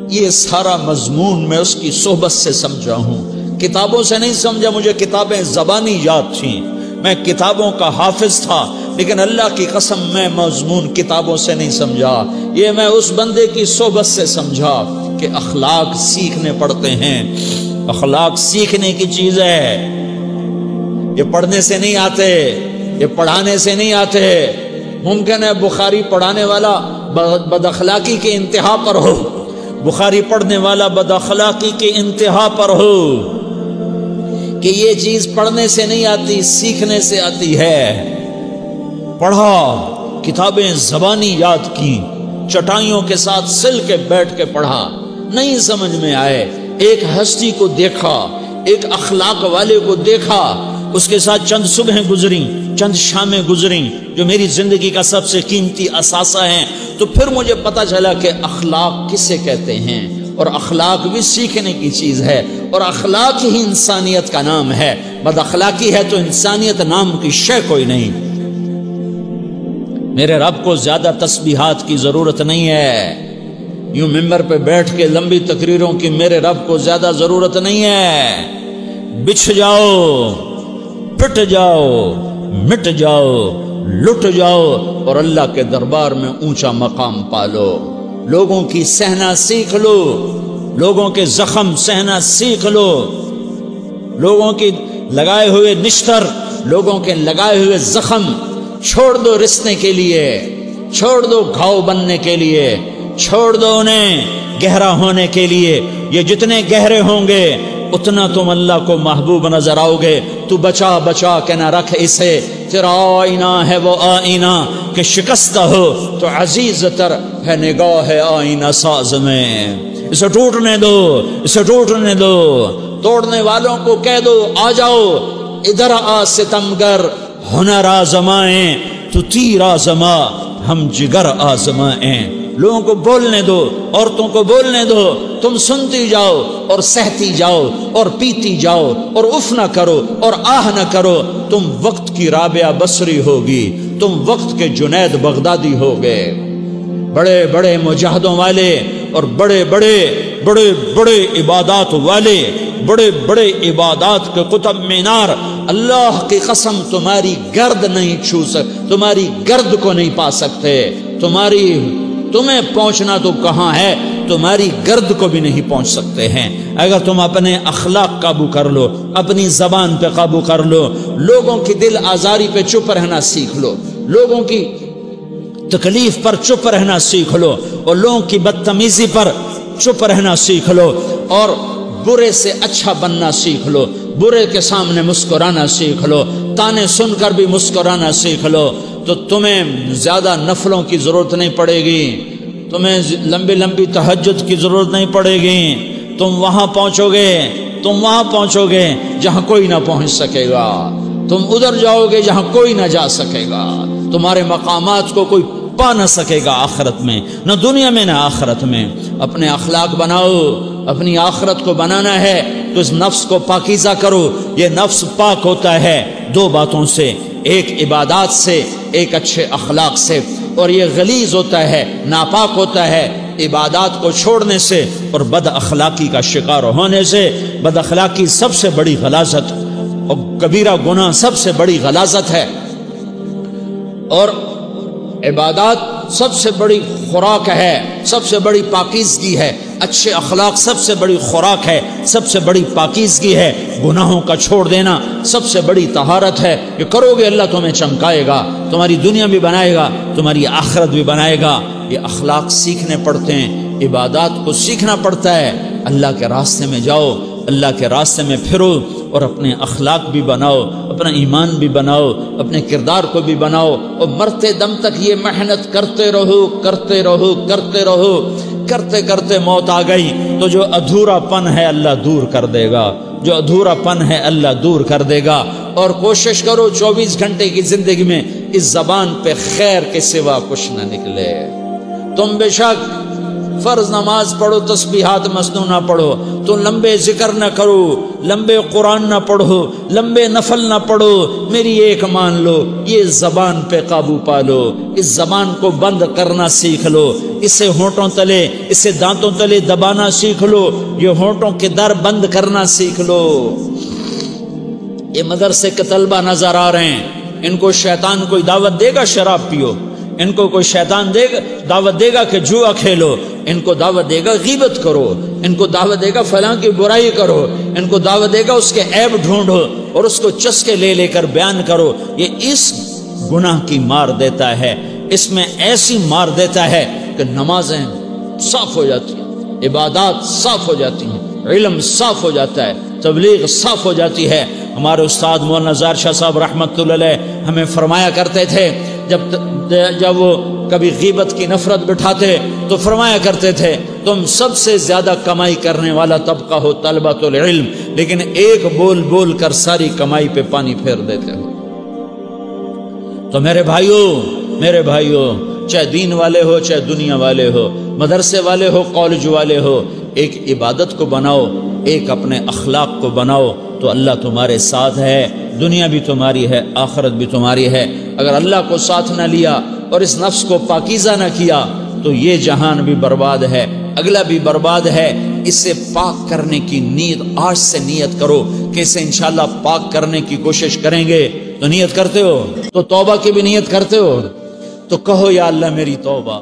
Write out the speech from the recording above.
یہ سارا مضمون میں اس کی صحبت سے سمجھا ہوں، کتابوں سے نہیں سمجھا۔ مجھے کتابیں زبانی یاد تھیں، میں کتابوں کا حافظ تھا، لیکن اللہ کی قسم میں مضمون کتابوں سے نہیں سمجھا، یہ میں اس بندے کی صحبت سے سمجھا کہ اخلاق سیکھنے پڑتے ہیں۔ اخلاق سیکھنے کی چیز ہے، یہ پڑھنے سے نہیں آتے، یہ پڑھانے سے نہیں آتے۔ ممکن ہے بخاری پڑھانے والا بد اخلاقی کے انتہا پر ہو، بخاری پڑھنے والا بد اخلاقی کے انتہا پر ہو، کہ یہ چیز پڑھنے سے نہیں آتی، سیکھنے سے آتی ہے۔ پڑھا، کتابیں زبانی یاد کی، چٹائیوں کے ساتھ سل کے بیٹھ کے پڑھا، نہیں سمجھ میں آئے، ایک ہستی کو دیکھا، ایک اخلاق والے کو دیکھا، اس کے ساتھ چند صبحیں گزریں، چند شامیں گزریں جو میری زندگی کا سب سے قیمتی اثاثہ ہیں، تو پھر مجھے پتا چلا کہ اخلاق کسے کہتے ہیں، اور اخلاق بھی سیکھنے کی چیز ہے، اور اخلاق ہی انسانیت کا نام ہے۔ بد اخلاقی ہے تو انسانیت نام کی شے کوئی نہیں۔ میرے رب کو زیادہ تسبیحات کی ضرورت نہیں ہے، یوں ممبر پہ بیٹھ کے لمبی تقریروں کی میرے رب کو زیادہ ضرورت نہیں ہے۔ بچھ جاؤ، پٹ جاؤ، مٹ جاؤ، لٹ جاؤ، اور اللہ کے دربار میں اونچا مقام پالو۔ لوگوں کی سہنا سیکھ لو، لوگوں کے زخم سہنا سیکھ لو، لوگوں کی لگائے ہوئے نشتر، لوگوں کے لگائے ہوئے زخم چھوڑ دو رسنے کے لیے، چھوڑ دو گھاؤ بننے کے لیے، چھوڑ دو انہیں گہرا ہونے کے لیے۔ یہ جتنے گہرے ہوں گے اتنا تم اللہ کو محبوب نظر آؤ گے۔ تو بچا بچا کے نہ رکھ اسے، تیرا آئینہ ہے وہ آئینہ کہ شکستہ ہو تو عزیز تر ہے نگاہ آئینہ ساز میں۔ اسے ٹوٹنے دو، اسے ٹوٹنے دو، توڑنے والوں کو کہہ دو آ جاؤ ادھر آ ستمگر، ہنر آزمائیں تو تیر آزما، ہم جگر آزمائیں۔ لوگوں کو بولنے دو، عورتوں کو بولنے دو، تم سنتی جاؤ اور سہتی جاؤ اور پیتی جاؤ اور اف نہ کرو اور آہ نہ کرو۔ تم وقت کی رابعہ بصری ہوگی، تم وقت کے جنید بغدادی ہوگے۔ بڑے بڑے مجاہدوں والے اور بڑے بڑے بڑے بڑے عبادات والے، بڑے بڑے عبادات کے قطب مینار، اللہ کی قسم تمہاری گرد نہیں چھو سکتے، تمہاری گرد کو نہیں پا سکتے۔ تمہیں پہنچنا تو کہاں ہے، تمہاری گرد کو بھی نہیں پہنچ سکتے ہیں۔ اگر تم اپنے اخلاق قابو کر لو، اپنی زبان پہ قابو کر لو، لوگوں کی دل آزاری پہ چپ رہنا سیکھ لو، لوگوں کی تکلیف پر چپ رہنا سیکھ لو، اور لوگوں کی بدتمیزی پر چپ رہنا سیکھ لو، اور برے سے اچھا بننا سیکھ لو، برے کے سامنے مسکرانا سیکھ لو، تانے سن کر بھی مسکرانا سیکھ لو، تو تمہیں زیادہ نفلوں کی ضرورت نہیں پڑے گی، تمہیں لمبی لمبی تہجد کی ضرورت نہیں پڑے گی۔ تم وہاں پہنچو گے، تم وہاں پہنچو گے جہاں کوئی نہ پہنچ سکے گا، تم ادھر جاؤ گے جہاں کوئی نہ جا سکے گا، تمہارے مقامات کو کوئی پا نہ سکے گا آخرت میں، نہ دنیا میں نہ آخرت میں۔ اپنے اخلاق بناؤ، اپنی آخرت کو بنانا ہے تو اس نفس کو پاکیزہ کرو۔ یہ نفس پاک ہوتا ہے دو باتوں سے، ایک عبادات سے، ایک اچھے اخلاق سے، اور یہ غلیظ ہوتا ہے، ناپاک ہوتا ہے عبادات کو چھوڑنے سے اور بد اخلاقی کا شکار ہونے سے۔ بد اخلاقی سب سے بڑی غلاظت اور کبیرہ گناہ سب سے بڑی غلاظت ہے، اور عبادات سب سے بڑی خوراک ہے، سب سے بڑی پاکیزگی ہے، اچھے اخلاق سب سے بڑی خوراک ہے، سب سے بڑی پاکیزگی ہے، گناہوں کا چھوڑ دینا سب سے بڑی طہارت ہے۔ یہ کرو گے اللہ تمہیں چمکائے گا، تمہاری دنیا بھی بنائے گا، تمہاری آخرت بھی بنائے گا۔ یہ اخلاق سیکھنے پڑتے ہیں، عبادات کو سیکھنا پڑتا ہے۔ اللہ کے راستے میں جاؤ، اللہ کے راستے میں پھرو، اور اپنے اخلاق بھی بناؤ، اپنا ایمان بھی بناؤ، اپنے کردار کو بھی بناؤ، اور مرتے دم تک یہ محنت کرتے رہو کرتے رہو کرتے رہو۔ کرتے کرتے موت آ گئی تو جو ادھورا پن ہے اللہ دور کر دے گا، جو ادھورا پن ہے اللہ دور کر دے گا۔ اور کوشش کرو 24 گھنٹے کی زندگی میں اس زبان پہ خیر کے سوا کچھ نہ نکلے۔ تم بے شک فرض نماز پڑھو تسبیحات مسنونہ پڑھو، تو لمبے ذکر نہ کرو، لمبے قرآن نہ پڑھو، لمبے نفل نہ پڑھو، میری ایک مان لو، یہ زبان پہ قابو پالو، اس زبان کو بند کرنا سیکھ لو، اسے ہونٹوں تلے، اسے دانتوں تلے دبانا سیکھ لو، یہ ہونٹوں کے در بند کرنا سیکھ لو۔ یہ مدرسے کے طلبہ نظر آ رہے ہیں، ان کو شیطان کوئی دعوت دے گا شراب پیو، ان کو کوئی شیطان دعوت دے گا کہ جوا کھیلو، ان کو دعوت دے گا غیبت کرو، ان کو دعوت دے گا فلاں کی برائی کرو، ان کو دعوت دے گا اس کے عیب ڈھونڈو اور اس کو چسکے لے لے کر بیان کرو۔ یہ اس گناہ کی مار دیتا ہے، اس میں ایسی مار دیتا ہے کہ نمازیں صاف ہو جاتی ہیں، عبادات صاف ہو جاتی ہیں، علم صاف ہو جاتا ہے، تبلیغ صاف ہو جاتی ہے۔ ہمارے استاد مولانا زار شاہ صاحب رحمۃ اللہ علیہ ہمیں فرمایا کرتے تھے، جب وہ کبھی غیبت کی نفرت بٹھاتے تو فرمایا کرتے تھے تم سب سے زیادہ کمائی کرنے والا طبقہ ہو طلبۃ العلم، لیکن ایک بول بول کر ساری کمائی پہ پانی پھیر دیتے ہو۔ تو میرے بھائیوں چاہے دین والے ہو چاہے دنیا والے ہو، مدرسے والے ہو کالج والے ہو، ایک عبادت کو بناؤ، ایک اپنے اخلاق کو بناؤ، تو اللہ تمہارے ساتھ ہے، دنیا بھی تمہاری ہے، آخرت بھی تمہاری ہے۔ اگر اللہ کو ساتھ نہ لیا اور اس نفس کو پاکیزہ نہ کیا تو یہ جہان بھی برباد ہے، اگلا بھی برباد ہے۔ اسے پاک کرنے کی نیت آج سے نیت کرو کہ اسے انشاءاللہ پاک کرنے کی کوشش کریں گے۔ تو نیت کرتے ہو تو توبہ کی بھی نیت کرتے ہو، تو کہو یا اللہ میری توبہ۔